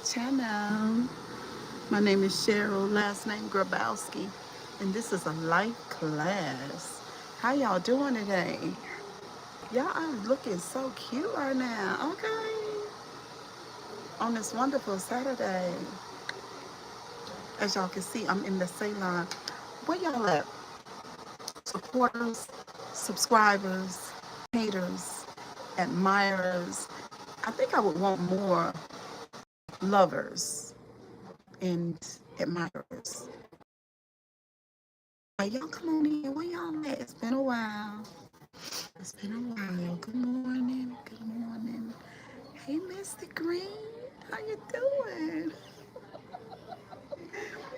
channel. My name is Cheryl, last name Grabowski, and this is a life class. How y'all doing today? Y'all are looking so cute right now, okay? On this wonderful Saturday. As y'all can see, I'm in the salon. Where y'all at? Supporters, subscribers, haters, admirers. I think I would want more lovers and admirers. Hey, y'all come on in. Where y'all at? It's been a while. It's been a while. Good morning. Good morning. Hey, Mr. Green. How you doing?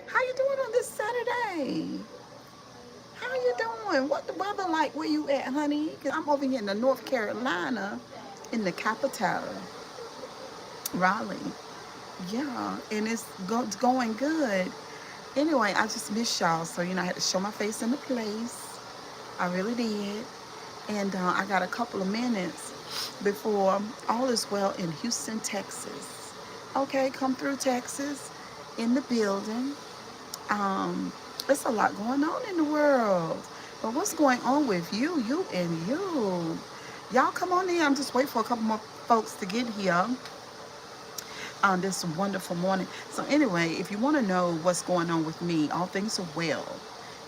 How you doing on this Saturday? How you doing? What the weather like where you at, honey? Cause I'm over here in the North Carolina, in the capital, Raleigh. Yeah, and it's going good. Anyway, I just miss y'all, so I had to show my face in the place. I really did. And I got a couple of minutes before all is well in Houston, Texas. Okay, come through Texas in the building. There's a lot going on in the world. But what's going on with you, and you? Y'all come on in. I'm just waiting for a couple more folks to get here on this wonderful morning. So anyway, if you want to know what's going on with me, all things are well.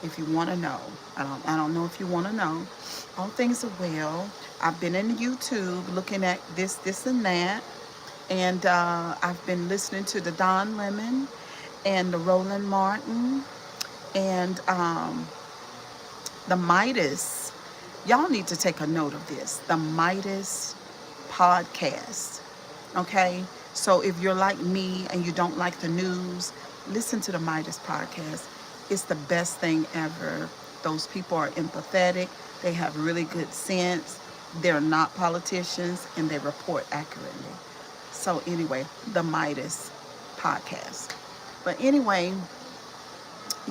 If you want to know, I don't know if you want to know. All things are well. I've been in YouTube looking at this, and that, and I've been listening to the Don Lemon and the Roland Martin and the Midas. Y'all need to take a note of this. The Midas podcast. Okay? So if you're like me and you don't like the news, listen to the Midas podcast. It's the best thing ever. Those people are empathetic. They have really good sense. They're not politicians and they report accurately. So anyway, the Midas podcast. But anyway,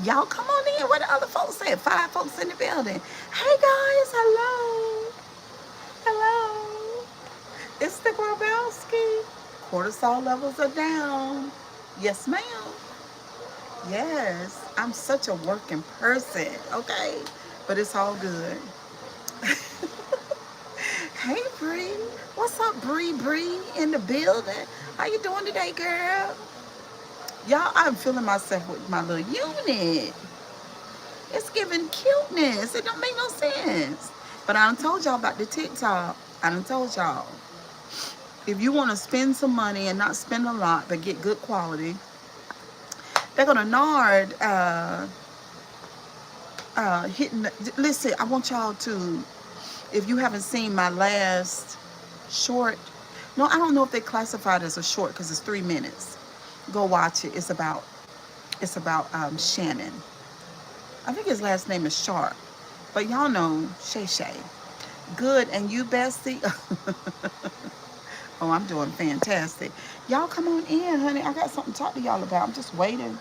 y'all come on in. What the other folks said? 5 folks in the building. Hey guys, hello. Hello. It's the Grabowski. Cortisol levels are down. Yes, ma'am. Yes. I'm such a working person, okay? But it's all good. Hey, Bree. What's up, Bree in the building? How you doing today, girl? Y'all, I'm feeling myself with my little unit. It's giving cuteness. It don't make no sense. But I done told y'all about the TikTok. I done told y'all. If you want to spend some money and not spend a lot, but get good quality, they're going to nard hitting. Listen, I want y'all to, if you haven't seen my last short, no, I don't know if they classify it as a short because it's 3 minutes. Go watch it. It's about Shannon. I think his last name is Sharp, but y'all know Shay Shay. Good, and you, Bestie? Oh, I'm doing fantastic. Y'all come on in, honey. I got something to talk to y'all about. I'm just waiting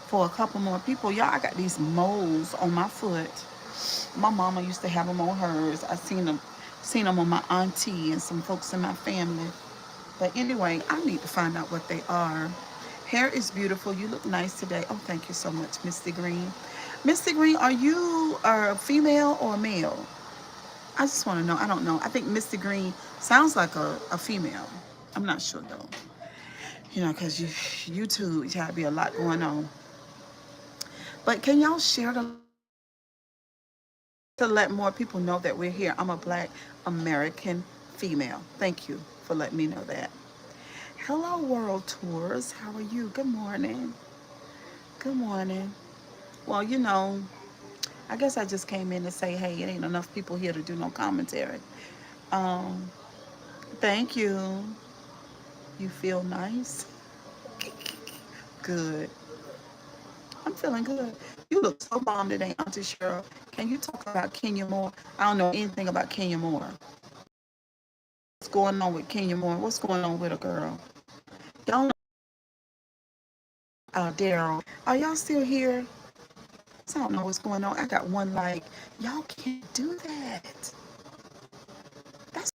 for a couple more people. Y'all, I got these moles on my foot. My mama used to have them on hers. I seen them on my auntie and some folks in my family. But anyway, I need to find out what they are. Hair is beautiful. You look nice today. Oh, thank you so much, Misty Green. Misty Green, are you a female or a male? I just want to know. I don't know. I think Misty Green sounds like a female. I'm not sure though. Because YouTube, you gotta be a lot going on. But can y'all share to let more people know that we're here? I'm a Black American female. Thank you for letting me know that. Hello, World Tours. How are you? Good morning. Good morning. Well, I guess I just came in to say, hey, it ain't enough people here to do no commentary. Um, Thank you. You feel nice? Good. I'm feeling good. You look so bomb today, Auntie Cheryl. Can you talk about Kenya Moore? I don't know anything about Kenya Moore. What's going on with Kenya Moore? What's going on with a girl? Y'all know Daryl. Are y'all still here? So I don't know what's going on. I got one like, y'all can't do that. That's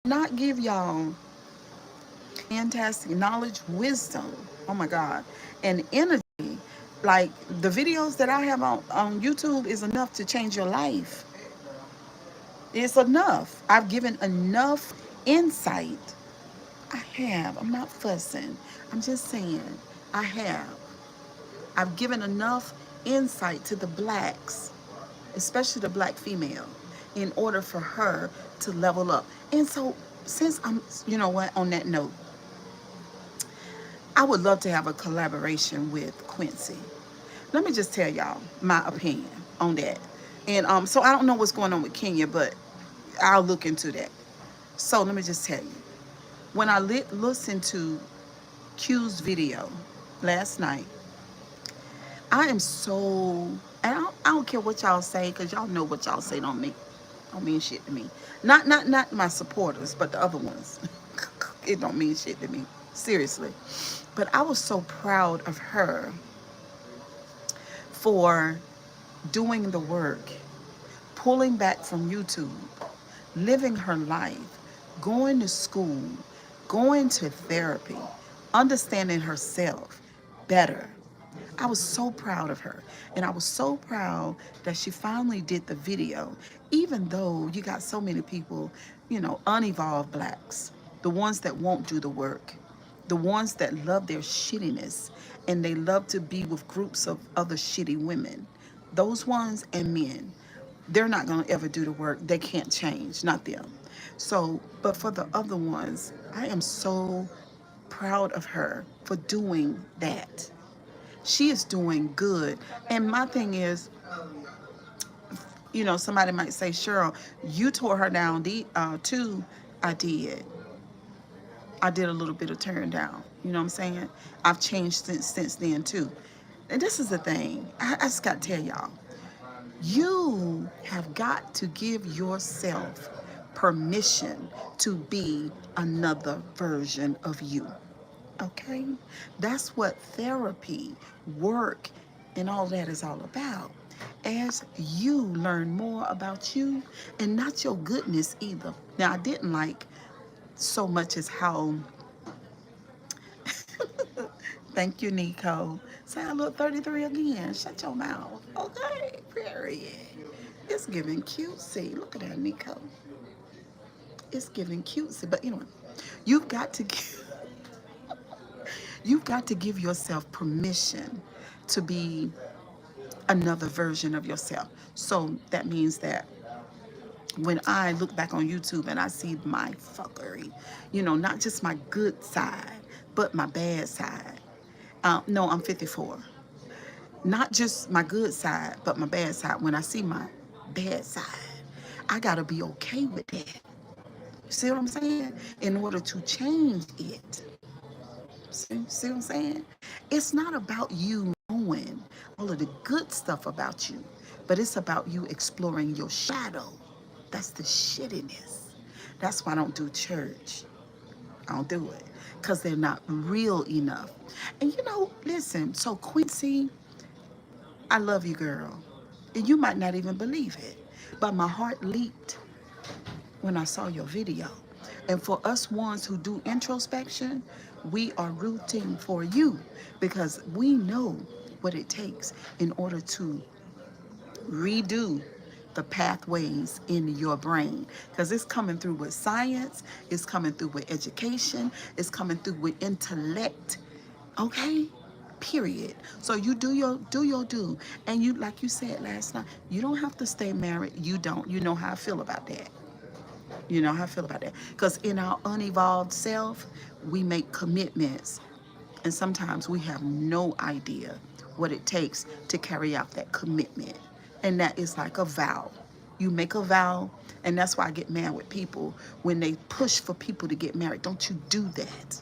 not give y'all fantastic knowledge, wisdom, oh my God, and energy. Like the videos that I have on YouTube is enough to change your life. It's enough. I've given enough insight. I have. I'm not fussing. I'm just saying I have. I've given enough insight to the blacks, especially the black female, in order for her to level up. And so, since I'm, you know what, on that note, I would love to have a collaboration with Quincy. Let me just tell y'all my opinion on that. And so I don't know what's going on with Kenya, but I'll look into that. So let me just tell you, when I listened to Q's video last night, I am so, and I don't care what y'all say, because y'all know what y'all say don't mean shit to me. Not my supporters, but the other ones. It don't mean shit to me, seriously. But I was so proud of her for doing the work, pulling back from YouTube, living her life, going to school, going to therapy, understanding herself better. I was so proud of her. And I was so proud that she finally did the video, even though you got so many people, you know, unevolved blacks, the ones that won't do the work, the ones that love their shittiness and they love to be with groups of other shitty women. Those ones and men, they're not going to ever do the work. They can't change, not them. So, but for the other ones, I am so proud of her for doing that. She is doing good. And my thing is, you know, somebody might say, Cheryl, you tore her down too. I did. I did a little bit of turn down. You know what I'm saying? I've changed since then too. And this is the thing. I just got to tell y'all. You have got to give yourself permission to be another version of you. Okay? That's what therapy, work, and all that is all about. As you learn more about you and not your goodness either. Now, I didn't like so much as how, thank you, Nico. Say I look 33 again. Shut your mouth. Okay, period. It's giving cutesy. Look at that, Nico. It's giving cutesy. But you know, you've got to give, you've got to give yourself permission to be another version of yourself. So that means that when I look back on YouTube and I see my fuckery, you know, not just my good side, but my bad side. No, I'm 54. Not just my good side, but my bad side. When I see my bad side, I gotta be okay with that. See what I'm saying? In order to change it. See what I'm saying? It's not about you knowing all of the good stuff about you, but it's about you exploring your shadow. That's the shittiness. That's why I don't do church. I don't do it because they're not real enough. And you know, listen, so Quincy, I love you, girl. And you might not even believe it, but my heart leaped when I saw your video. And for us ones who do introspection, we are rooting for you because we know what it takes in order to redo the pathways in your brain, because it's coming through with science, it's coming through with education, it's coming through with intellect. Okay, period. So you do, and you, like you said last night, you don't have to stay married. You know how I feel about that. You know how I feel about that, because in our unevolved self, we make commitments, and sometimes we have no idea what it takes to carry out that commitment. And that is like a vow. You make a vow, and that's why I get mad with people when they push for people to get married. Don't you do that,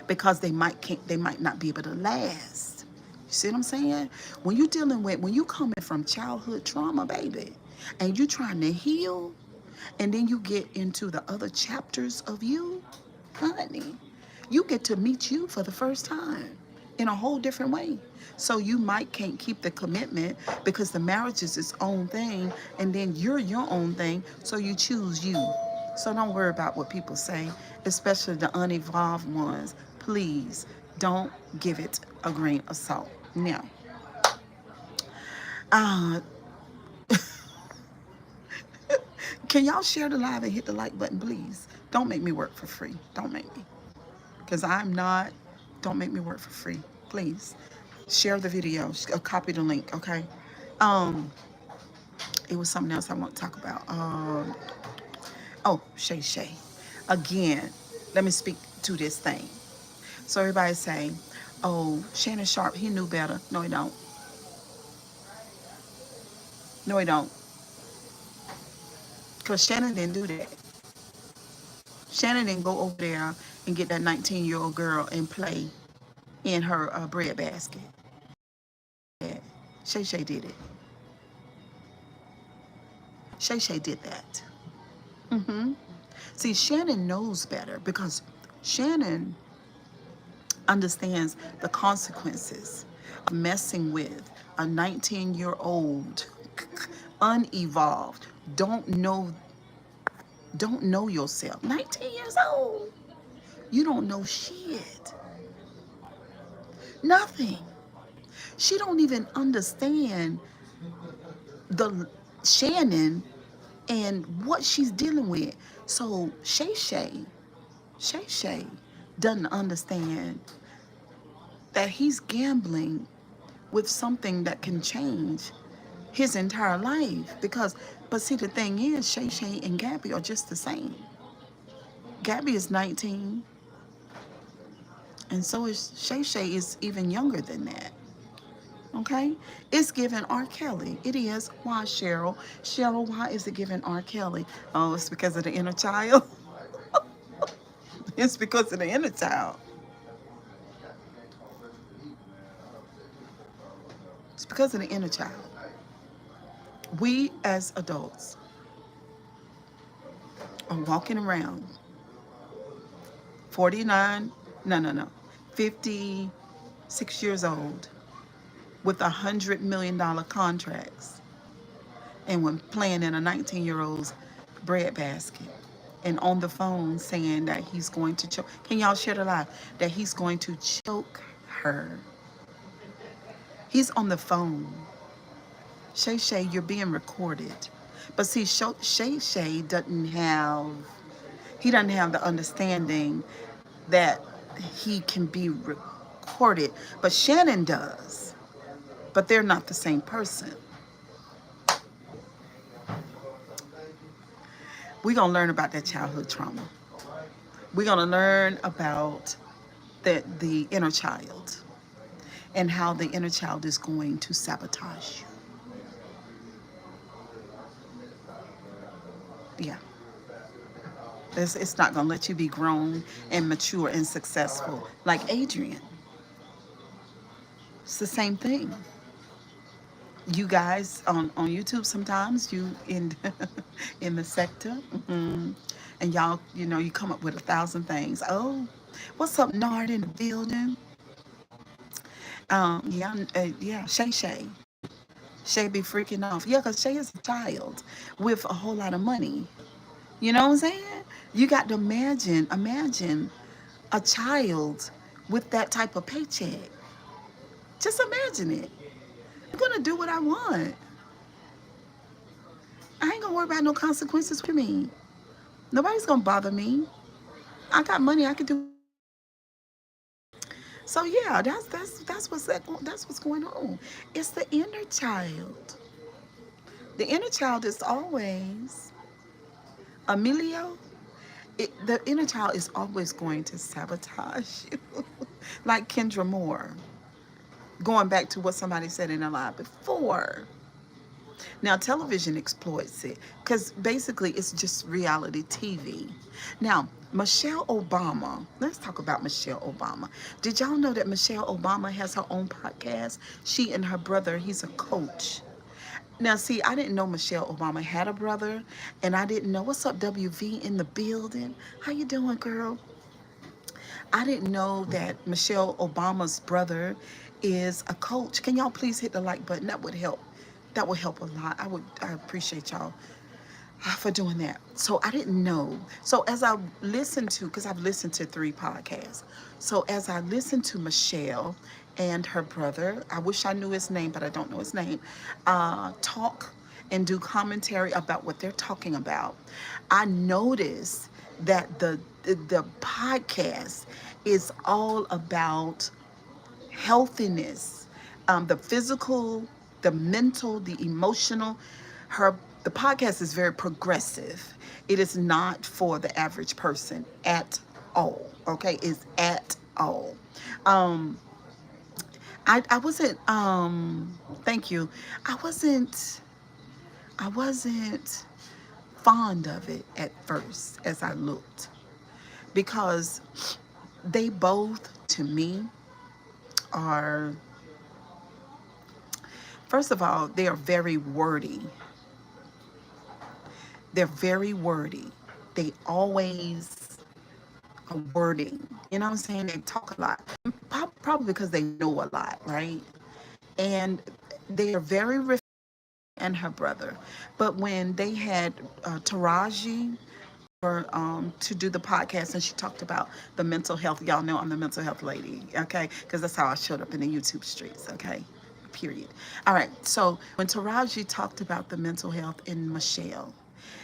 because they might not be able to last. You see what I'm saying? When you coming from childhood trauma, baby, and you trying to heal, and then you get into the other chapters of you, honey, you get to meet you for the first time in a whole different way. So you might can't keep the commitment because the marriage is its own thing, and then you're your own thing, so you choose you. So don't worry about what people say, especially the unevolved ones. Please don't give it a grain of salt. Now, uh, can y'all share the live and hit the like button, please? Don't make me work for free. Don't make me. Because I'm not, don't make me work for free. Please. Share the video. Copy the link, okay? Um, it was something else I want to talk about. Oh, Shay Shay. Again, let me speak to this thing. So everybody's saying, oh, Shannon Sharp, he knew better. No, he don't. No, he don't. Because Shannon didn't do that. Shannon didn't go over there and get that 19-year-old girl and play in her bread basket. Shay Shay did it. Shay Shay did that. See, Shannon knows better because Shannon understands the consequences of messing with a 19-year-old, unevolved, don't know yourself. 19 years old. You don't know shit. Nothing. She don't even understand the Shannon and what she's dealing with. So Shay Shay doesn't understand that he's gambling with something that can change his entire life. But see, the thing is, Shay Shay and Gabby are just the same. Gabby is 19, and so is Shay Shay is even younger than that. Okay? It's given R. Kelly. It is. Why, Cheryl? Cheryl, why is it given R. Kelly? Oh, it's because of the inner child. It's because of the inner child. It's because of the inner child. We as adults are walking around 49, no, 56 years old with $100 million contracts and when playing in a 19-year-old's bread basket and on the phone saying that he's going to choke. Can y'all share the live? That he's going to choke her. He's on the phone. Shay Shay, you're being recorded. But see, Shay Shay he doesn't have the understanding that he can be recorded. But Shannon does. But they're not the same person. We're going to learn about that childhood trauma. We're going to learn about the inner child and how the inner child is going to sabotage you. Yeah. It's not going to let you be grown and mature and successful like Adrian. It's the same thing. You guys on YouTube sometimes you in in the sector, and y'all you come up with 1,000 things. Oh, what's up, Nard in the building? Yeah, Shay. Shay be freaking off. Yeah, because Shay is a child with a whole lot of money. You know what I'm saying? You got to imagine a child with that type of paycheck. Just imagine it. I'm going to do what I want. I ain't going to worry about no consequences for me. Nobody's going to bother me. I got money. I can do. So yeah, that's what's going on. It's the inner child. The inner child is always Emilio. The inner child is always going to sabotage you, like Kendra Moore. Going back to what somebody said in a live before. Now, television exploits it because basically it's just reality TV. Now, Michelle Obama, let's talk about Michelle Obama. Did y'all know that Michelle Obama has her own podcast? She and her brother, he's a coach. Now, see, I didn't know Michelle Obama had a brother, and I didn't know. What's up, WV in the building? How you doing, girl? I didn't know that Michelle Obama's brother is a coach. Can y'all please hit the like button? That would help. That would help a lot. I appreciate y'all. for doing that. So I didn't know. So as I listened to, because I've listened to 3 podcasts. So as I listened to Michelle and her brother, I wish I knew his name, but I don't know his name, talk and do commentary about what they're talking about, I noticed that the podcast is all about healthiness, the physical, the mental, the emotional. Her The podcast is very progressive. It is not for the average person at all. Okay, it's at all. Um, I wasn't. Thank you. I wasn't. I wasn't fond of it at first as I looked, because they both, to me, are, first of all, they are very wordy. They're very wordy. They always are wording. You know what I'm saying? They talk a lot. Probably because they know a lot, right? And they are very and her brother. But when they had Taraji to do the podcast, and she talked about the mental health. Y'all know I'm the mental health lady, okay? Because that's how I showed up in the YouTube streets, okay? Period. All right. So when Taraji talked about the mental health in Michelle,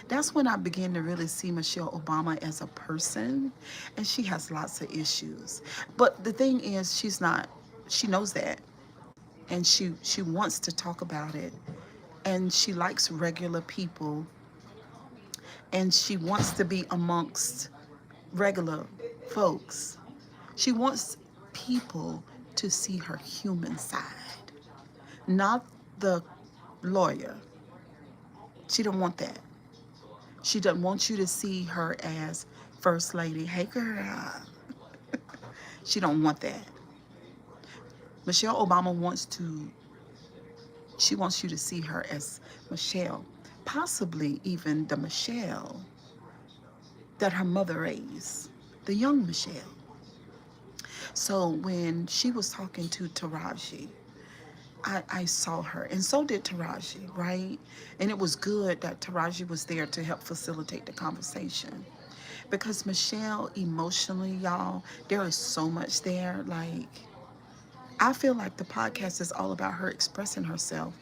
that's when I began to really see Michelle Obama as a person, and she has lots of issues. But the thing is, she's not. She knows that, and she wants to talk about it, and she likes regular people, and she wants to be amongst regular folks. She wants people to see her human side, not the lawyer. She don't want that. She doesn't want you to see her as first lady. Hey girl. She don't want that. Michelle Obama she wants you to see her as Michelle, possibly even the Michelle that her mother raised, the young Michelle. So when she was talking to Taraji, I saw her, and so did Taraji, right? And it was good that Taraji was there to help facilitate the conversation. Because Michelle, emotionally, y'all, there is so much there. Like, I feel like the podcast is all about her expressing herself,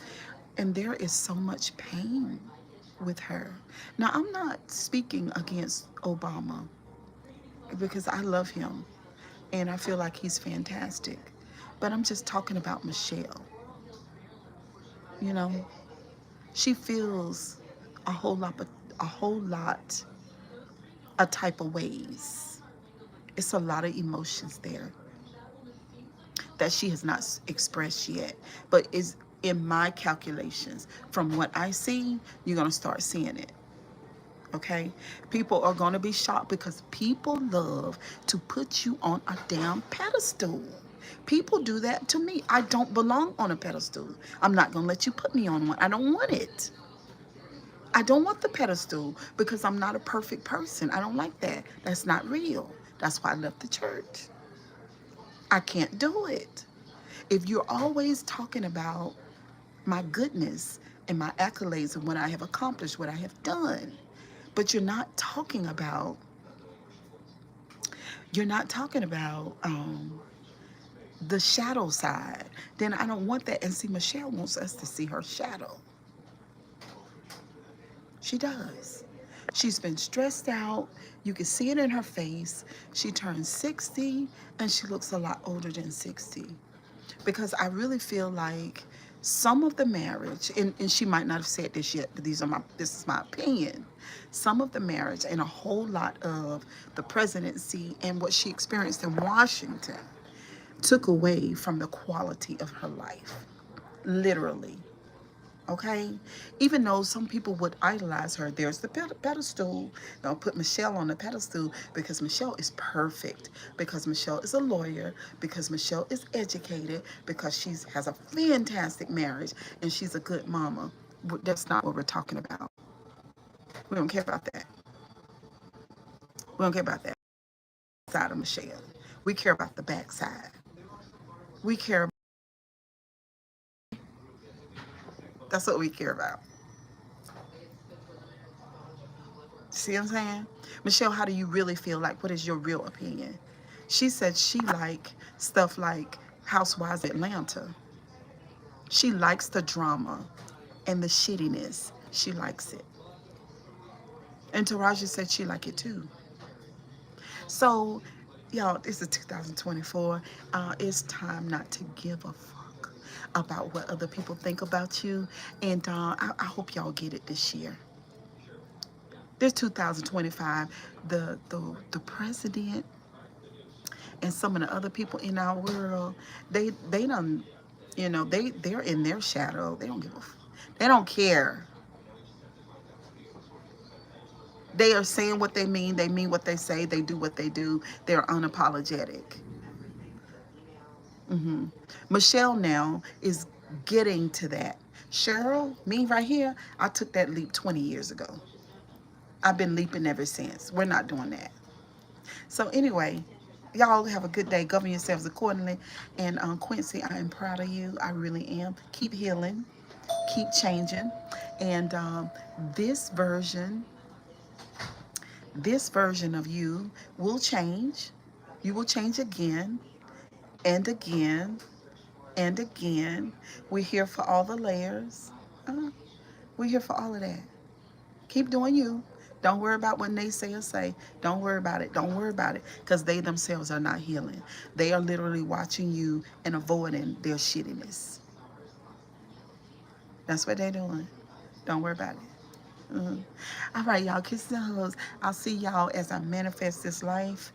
and there is so much pain with her. Now, I'm not speaking against Obama, because I love him and I feel like he's fantastic. But I'm just talking about Michelle. You know, she feels a whole lot, a whole lot, a type of ways. It's a lot of emotions there that she has not expressed yet, but is in my calculations. From what I see, you're gonna start seeing it. Okay, people are gonna be shocked, because people love to put you on a damn pedestal. People do that to me. I don't belong on a pedestal. I'm not gonna let you put me on one. I don't want it. I don't want the pedestal, because I'm not a perfect person. I don't like that. That's not real. That's why I left the church. I can't do it. If you're always talking about my goodness and my accolades and what I have accomplished, what I have done, but you're not talking about the shadow side, then I don't want that. And see, Michelle wants us to see her shadow. She does. She's been stressed out. You can see it in her face. She turned 60 and she looks a lot older than 60. Because I really feel like some of the marriage, and she might not have said this yet, but this is my opinion. Some of the marriage and a whole lot of the presidency and what she experienced in Washington took away from the quality of her life. Literally. Okay, even though some people would idolize her, there's the pedestal. They'll put Michelle on the pedestal because Michelle is perfect, because Michelle is a lawyer, because Michelle is educated, because she has a fantastic marriage, and she's a good mama. But that's not what we're talking about. We don't care about that. We don't care about that side of Michelle. We care about the backside. We care. That's what we care about. See what I'm saying? Michelle, how do you really feel? Like, what is your real opinion? She said she like stuff like Housewives of Atlanta. She likes the drama and the shittiness. She likes it. And Taraji said she like it too. So, y'all, this is 2024. It's time not to give a fuck about what other people think about you. And I hope y'all get it this year. This 2025, the president and some of the other people in our world, they don't, they're in their shadow. They don't give a, they don't care. They are saying what they mean. They mean what they say. They do what they do. They're unapologetic. Michelle now is getting to that. Cheryl, me right here, I took that leap 20 years ago. I've been leaping ever since. We're not doing that. So anyway, y'all have a good day. Govern yourselves accordingly. And Quincy, I am proud of you. I really am. Keep healing. Keep changing. And this version, this version of you will change. You will change again and again and again. We're here for all the layers. Uh, we're here for all of that. Keep doing you. Don't worry about what naysayers say. Don't worry about it. Don't worry about it. Because they themselves are not healing. They are literally watching you and avoiding their shittiness. That's what they're doing. Don't worry about it. All right, y'all. Kisses and hugs. I'll see y'all as I manifest this life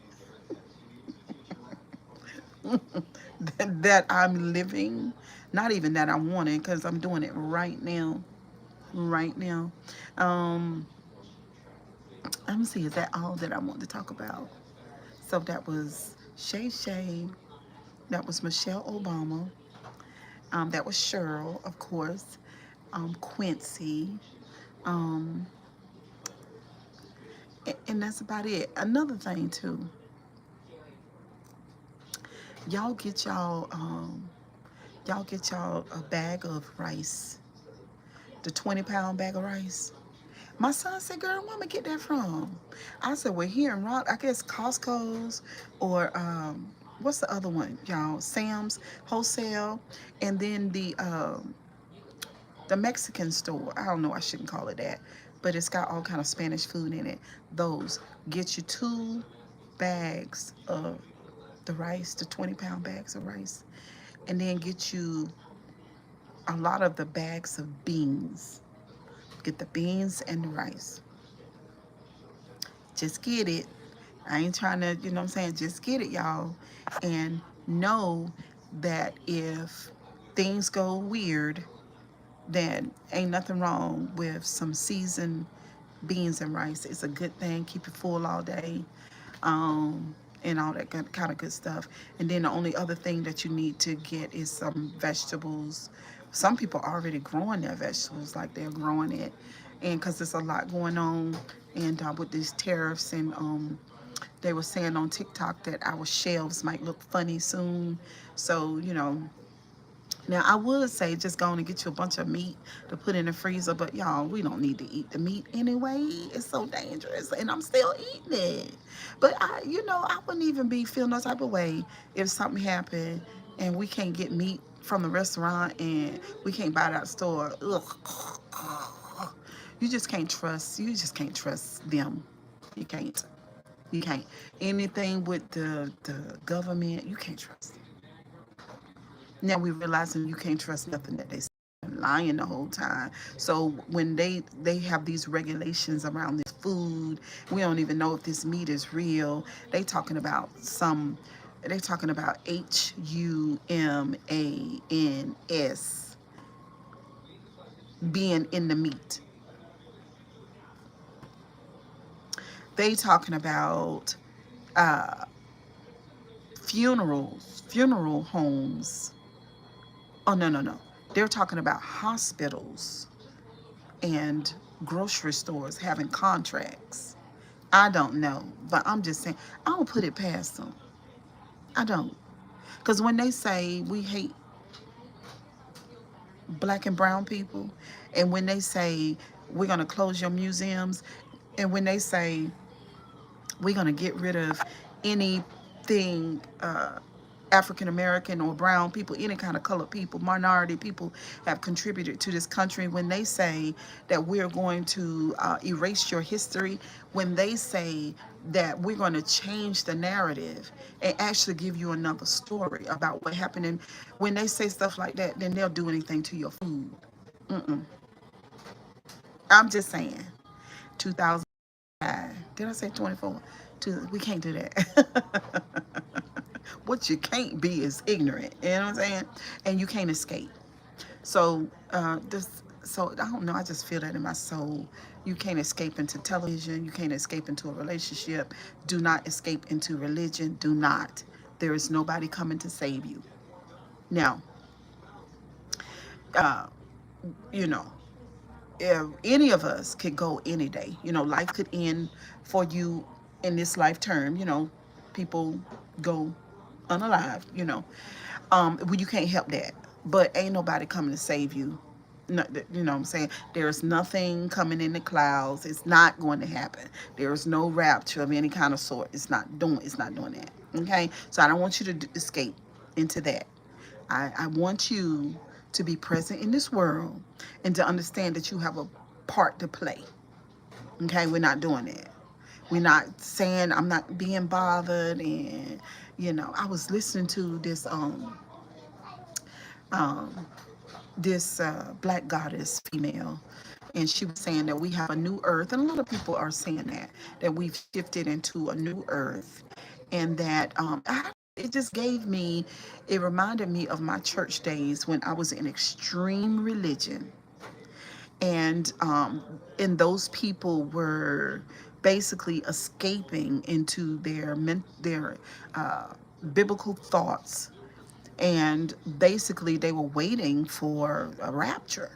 that I'm living. Not even that I want it, because I'm doing it right now. Right now. Let me see, is that all that I want to talk about? So that was Shay Shay. That was Michelle Obama. That was Cheryl, of course. Quincy. Um, and that's about it. Another thing too. Y'all get y'all a bag of rice. The 20-pound bag of rice. My son said, girl, where am I get that from? I said, well, here in Rock, I guess Costco's or what's the other one, y'all? Sam's Wholesale, and then the Mexican store. I don't know, I shouldn't call it that, but it's got all kind of Spanish food in it. Those, get you 2 bags of the rice, the 20-pound bags of rice, and then get you a lot of the bags of beans. Get the beans and the rice. Just get it. I ain't trying to, you know what I'm saying? Just get it, y'all. And know that if things go weird, then ain't nothing wrong with some seasoned beans and rice. It's a good thing. Keep you full all day. And all that kind of good stuff. And then the only other thing that you need to get is some vegetables. Some people are already growing their vegetables, like they're growing it. And because there's a lot going on, and with these tariffs, and they were saying on TikTok that our shelves might look funny soon. So, now I would say just go on and get you a bunch of meat to put in the freezer, but y'all, we don't need to eat the meat anyway. It's so dangerous, and I'm still eating it. But I wouldn't even be feeling no type of way if something happened and we can't get meat from the restaurant and we can't buy it out the store. Ugh. You just can't trust. You just can't trust them. You can't. You can't. Anything with the government, you can't trust. Now we realizing you can't trust nothing that they say. Lying the whole time. So when they have these regulations around this food, we don't even know if this meat is real. They talking about HUMANS being in the meat. They talking about funeral homes. Oh, no. They're talking about hospitals and grocery stores having contracts. I don't know, but I'm just saying, I don't put it past them. I don't. Because when they say we hate black and brown people, and when they say we're going to close your museums, And when they say we're going to get rid of anything African American or brown people, any kind of colored people, minority people have contributed to this country, when they say that we're going to erase your history, when they say that we're going to change the narrative and actually give you another story about what happened, and when they say stuff like that, then they'll do anything to your food. Mm-mm. I'm just saying. 2000. Did I say 24? We can't do that. What you can't be is ignorant. You know what I'm saying? And you can't escape. So so I don't know. I just feel that in my soul. You can't escape into television. You can't escape into a relationship. Do not escape into religion. Do not. There is nobody coming to save you. Now, uh, you know, if any of us could go any day, life could end for you in this life term, people go unalive, well, you can't help that, but ain't nobody coming to save you. No, you know what I'm saying? There's nothing coming in the clouds. It's not going to happen. There is no rapture of any kind of sort. It's not doing that. Okay? So I don't want you to escape into that. I want you to be present in this world and to understand that you have a part to play. Okay? We're not doing that. We're not saying I'm not being bothered. And I was listening to this black goddess female, and she was saying that we have a new earth, and a lot of people are saying that we've shifted into a new earth, and that it just it reminded me of my church days when I was in extreme religion, and those people were basically escaping into their biblical thoughts, and basically they were waiting for a rapture,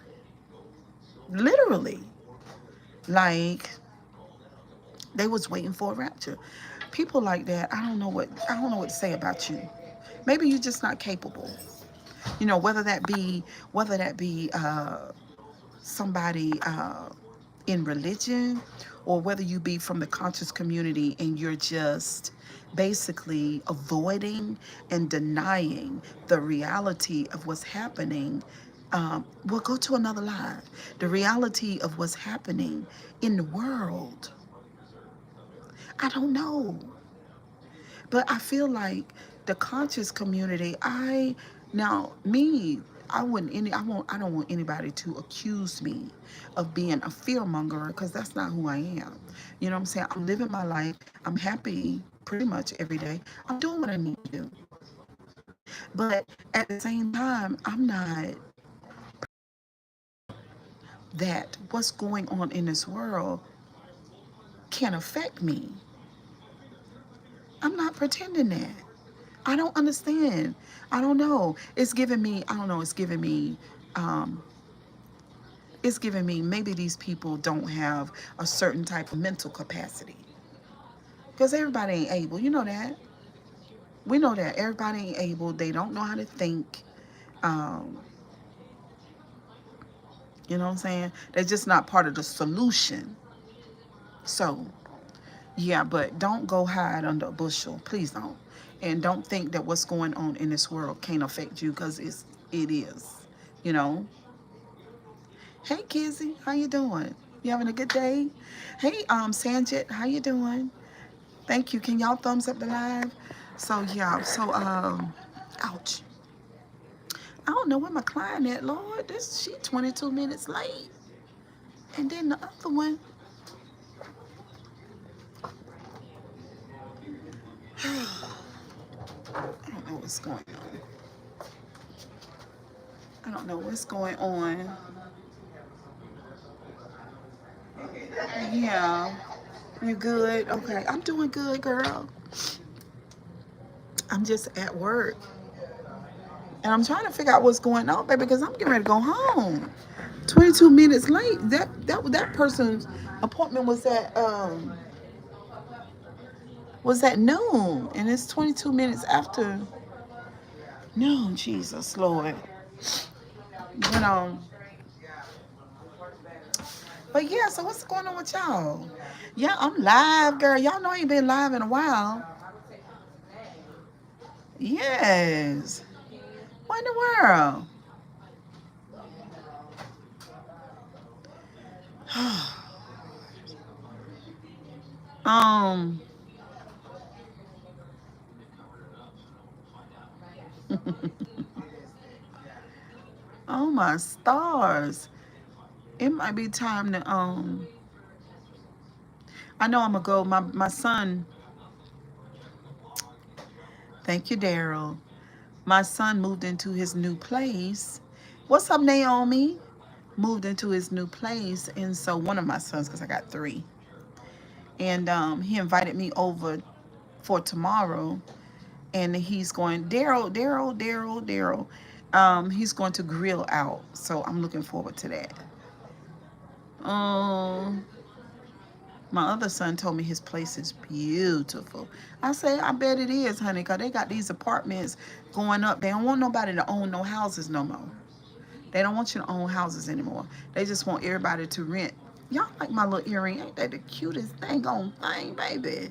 literally, like they was waiting for a rapture. People like that, I don't know what to say about you. Maybe you're just not capable, whether that be somebody in religion, or whether you be from the conscious community and you're just basically avoiding and denying the reality of what's happening. We'll go to another live. The reality of what's happening in the world. I don't know. But I feel like the conscious community, now me, I don't want anybody to accuse me of being a fear monger, because that's not who I am. You know what I'm saying? I'm living my life. I'm happy pretty much every day. I'm doing what I need to do. But at the same time, I'm not that what's going on in this world can affect me. I'm not pretending that. I don't understand. I don't know. It's giving me, I don't know, um, it's giving me maybe these people don't have a certain type of mental capacity. Because everybody ain't able. You know that. We know that. Everybody ain't able. They don't know how to think. Um, you know what I'm saying? They're just not part of the solution. So, yeah, but don't go hide under a bushel. Please don't. And don't think that what's going on in this world can't affect you, because it is. You know? Hey Kizzy, how you doing? You having a good day? Hey Sanjit, how you doing? Thank you. Can y'all thumbs up the live? So yeah, ouch. I don't know where my client at, Lord. She 22 minutes late. And then the other one, I don't know what's going on. I don't know what's going on. Yeah. You good? Okay. I'm doing good, girl. I'm just at work. And I'm trying to figure out what's going on, baby, because I'm getting ready to go home. 22 minutes late. That person's appointment was at noon, and it's 22 minutes after noon. Jesus Lord. But But yeah, so what's going on with y'all? Yeah, I'm live, girl. Y'all know I ain't been live in a while. Yes. What in the world? um. Oh my stars. It might be time to I know I'm gonna go. My son, thank you, Daryl. My son moved into his new place. What's up, Naomi? Moved into his new place, and so one of my sons, because I got three, and he invited me over for tomorrow, and he's going Daryl. He's going to grill out, so I'm looking forward to that. Um, my other son told me his place is beautiful. I say, I bet it is, honey, because they got these apartments going up. They don't want nobody to own no houses no more. They don't want you to own houses anymore. They just want everybody to rent. Y'all like my little earring? Ain't that the cutest thing on thing, baby?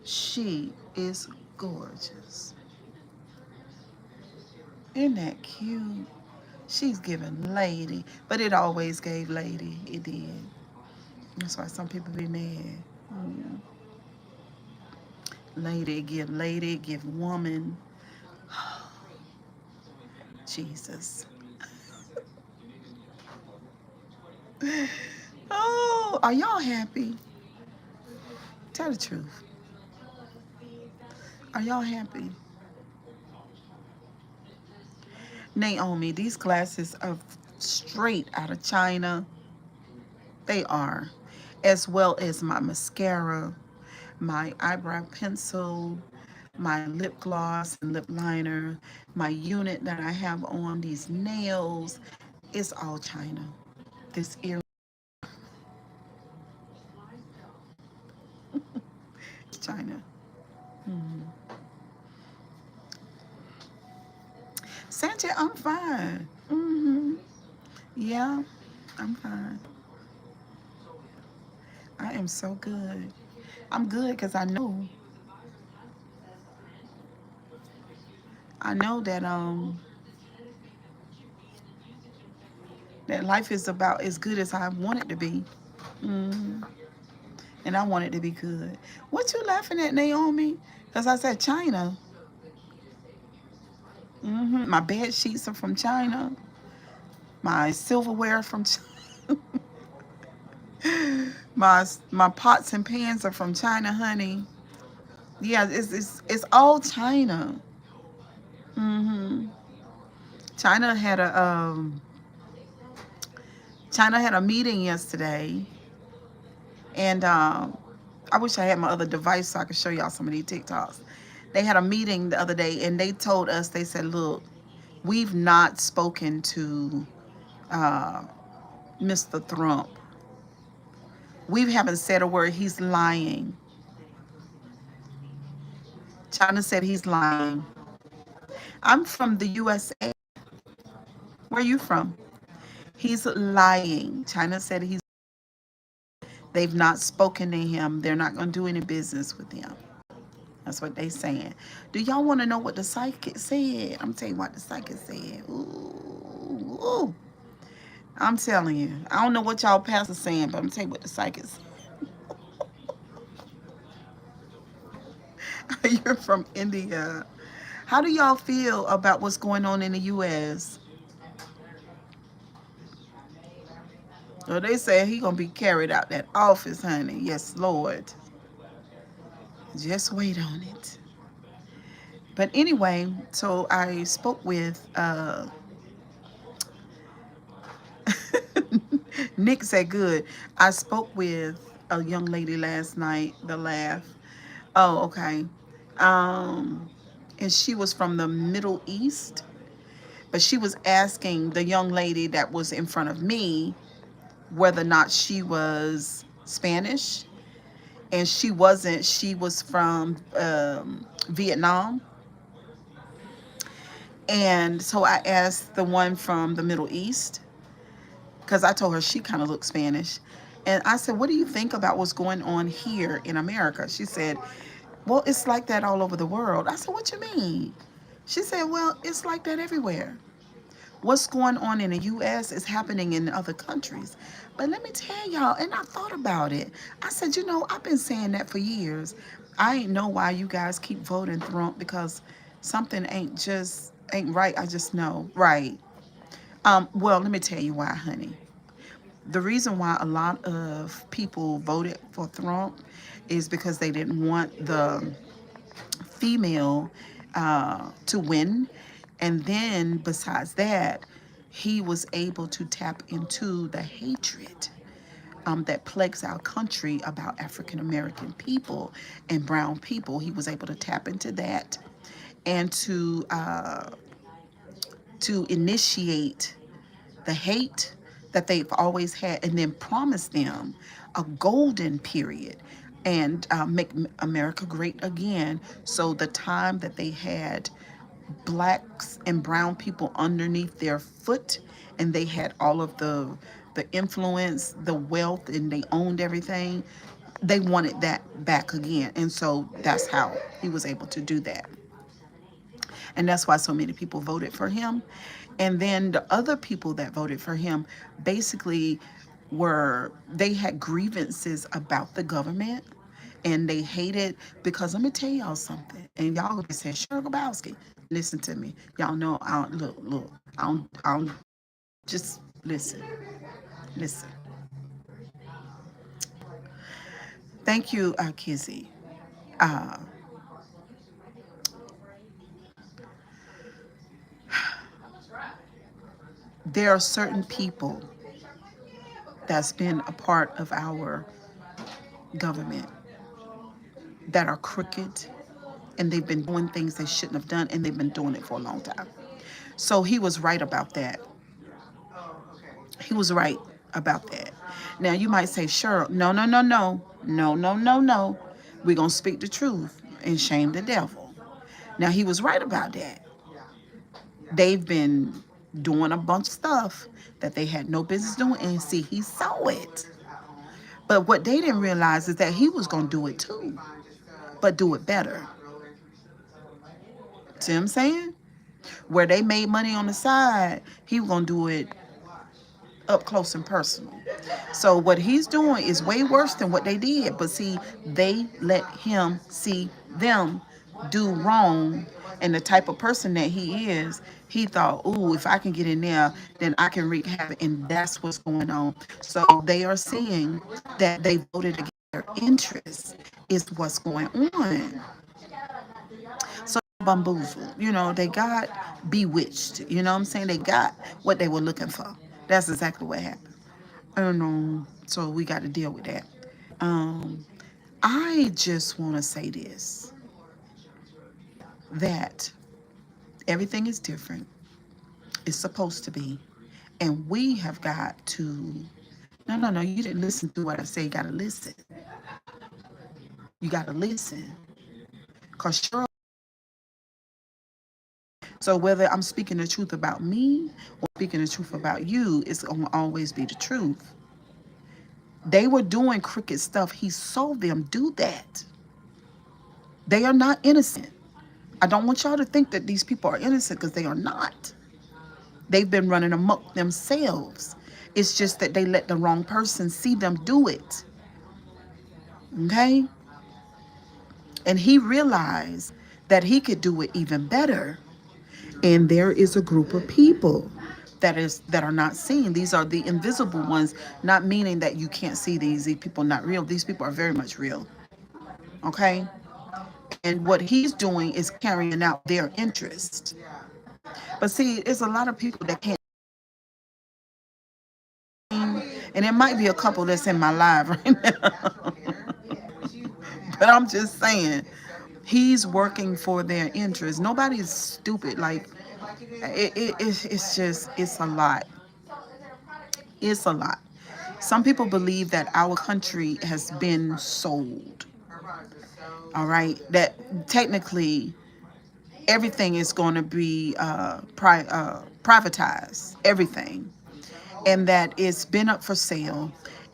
She is gorgeous. Isn't that cute? She's giving lady, but it always gave lady. It did. That's why some people be mad. Mm. Lady, give woman. Jesus. Oh, are y'all happy? Tell the truth. Are y'all happy? Naomi, these glasses are straight out of China. They are. As well as my mascara, my eyebrow pencil, my lip gloss and lip liner, my unit that I have on, these nails. It's all China. This ear is China. Mm-hmm. Sanchez, I'm fine. Mm-hmm. Yeah, I'm fine. I am so good. I'm good because I know that life is about as good as I want it to be. Mm-hmm. And I want it to be good. What you laughing at, Naomi? Because I said China. Mm-hmm. My bed sheets are from China. My silverware from China. my pots and pans are from China, honey. Yeah, it's all China. Hmm. China had a China had a meeting yesterday, and I wish I had my other device so I could show y'all some of these TikToks. They had a meeting the other day, and they told us, they said, look, we've not spoken to uh, Mr. Trump. We haven't said a word. He's lying. China said he's lying. I'm from the USA. Where are you from? He's lying. China said they've not spoken to him. They're not going to do any business with him. That's what they saying. Do y'all want to know what the psychic said? I'm telling you what the psychic said. Ooh, ooh. I'm telling you. I don't know what y'all pastors saying, but I'm telling you what the psychic said. You're from India. How do y'all feel about what's going on in the U.S.? Well, they say he gonna be carried out that office, honey. Yes, Lord. Just wait on it. But anyway, so I spoke with Nick said good. I spoke with a young lady last night, the laugh. Oh, okay. Um, and she was from the Middle East, but she was asking the young lady that was in front of me whether or not she was Spanish, and she wasn't. She was from Vietnam. And so I asked the one from the Middle East, because I told her she kind of looked Spanish. And I said, what do you think about what's going on here in America? She said, well, it's like that all over the world. I said, what you mean? She said, well, it's like that everywhere. What's going on in the U.S. is happening in other countries. But let me tell y'all, and I thought about it. I said, I've been saying that for years. I ain't know why you guys keep voting Trump, because something ain't right. I just know. Right. Well, let me tell you why, honey. The reason why a lot of people voted for Trump is because they didn't want the female to win. And then, besides that, he was able to tap into the hatred that plagues our country about African American people and brown people. He was able to tap into that and to initiate the hate that they've always had, and then promise them a golden period and make America great again. So the time that they had blacks and brown people underneath their foot, and they had all of the influence, the wealth, and they owned everything, they wanted that back again. And so that's how he was able to do that. And that's why so many people voted for him. And then the other people that voted for him basically they had grievances about the government, and they hated, because let me tell y'all something, and y'all gonna say, sure, Grabowski, listen to me. Y'all know, I don't, look, I don't, just listen. Thank you, Kizzy. Uh, there are certain people that's been a part of our government that are crooked, and they've been doing things they shouldn't have done, and they've been doing it for a long time. So he was right about that. He was right about that. Now you might say, sure, no, no, no, no, no, no, no, no. We're going to speak the truth and shame the devil. Now he was right about that. They've been doing a bunch of stuff that they had no business doing, and see, he saw it. But what they didn't realize is that he was going to do it too, but do it better. See what I'm saying? Where they made money on the side, he was going to do it up close and personal. So what he's doing is way worse than what they did. But see, they let him see them do wrong. And the type of person that he is, he thought, ooh, if I can get in there, then I can wreak havoc. And that's what's going on. So they are seeing that they voted against their interests is what's going on. So bamboozled, they got bewitched. You know what I'm saying? They got what they were looking for. That's exactly what happened. So we got to deal with that. Um, I just want to say this, that everything is different. It's supposed to be. And we have got to, no, no, no, you didn't listen to what I say. You got to listen. You got to listen. Because sure, so whether I'm speaking the truth about me or speaking the truth about you, it's going to always be the truth. They were doing crooked stuff. He saw them do that. They are not innocent. I don't want y'all to think that these people are innocent, because they are not. They've been running amok themselves. It's just that they let the wrong person see them do it. Okay? And he realized that he could do it even better. And there is a group of people that are not seen. These are the invisible ones, not meaning that you can't see these people are not real. These people are very much real. Okay? And what he's doing is carrying out their interest. But see, it's a lot of people that can't, and it might be a couple that's in my live right now. But I'm just saying, he's working for their interest. Nobody's stupid. Like, it's just, it's a lot. It's a lot. Some people believe that our country has been sold. All right. That technically everything is going to be privatized. Everything. and that it's been up for sale,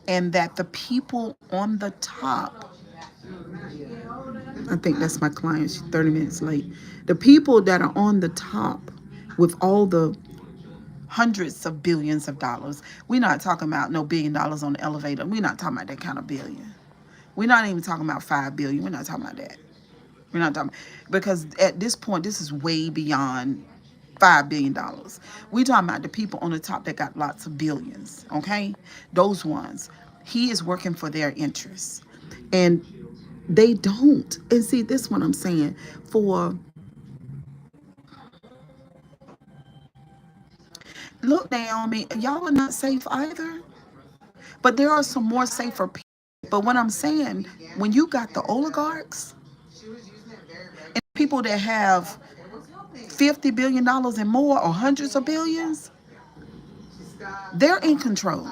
and that the people on the top, I think that's my client, she's 30 minutes late. The people that are on the top with all the hundreds of billions of dollars, we're not talking about no $1 billion on the elevator. We're not talking about that kind of billion. We're not even talking about 5 billion. We're not talking about that. We're not talking, because at this point, this is way beyond $5 billion. We're talking about the people on the top that got lots of billions. Okay, those ones. He is working for their interests, and they don't. And see, this one I'm saying for. Look, Naomi, y'all are not safe either. But there are some more safer people. But what I'm saying, when you got the oligarchs and people that have $50 billion and more, or hundreds of billions, they're in control.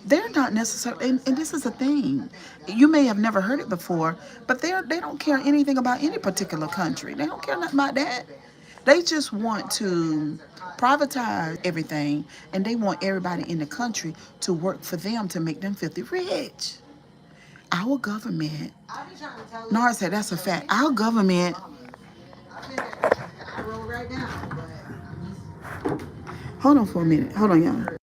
They're not necessarily, and this is a thing. You may have never heard it before, but they don't care anything about any particular country. They don't care nothing about that. They just want to privatize everything, and they want everybody in the country to work for them to make them filthy rich. Our government, Nara said that's a fact. Our government, hold on for a minute. Hold on, y'all.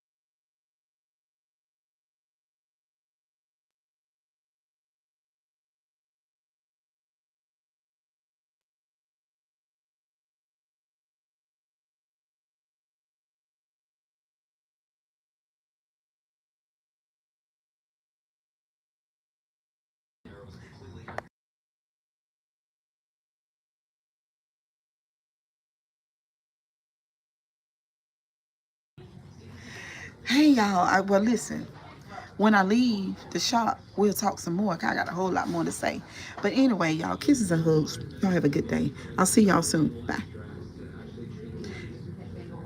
Hey, y'all. Well, listen. When I leave the shop, we'll talk some more. I got a whole lot more to say. But anyway, y'all, kisses and hugs. Y'all have a good day. I'll see y'all soon. Bye.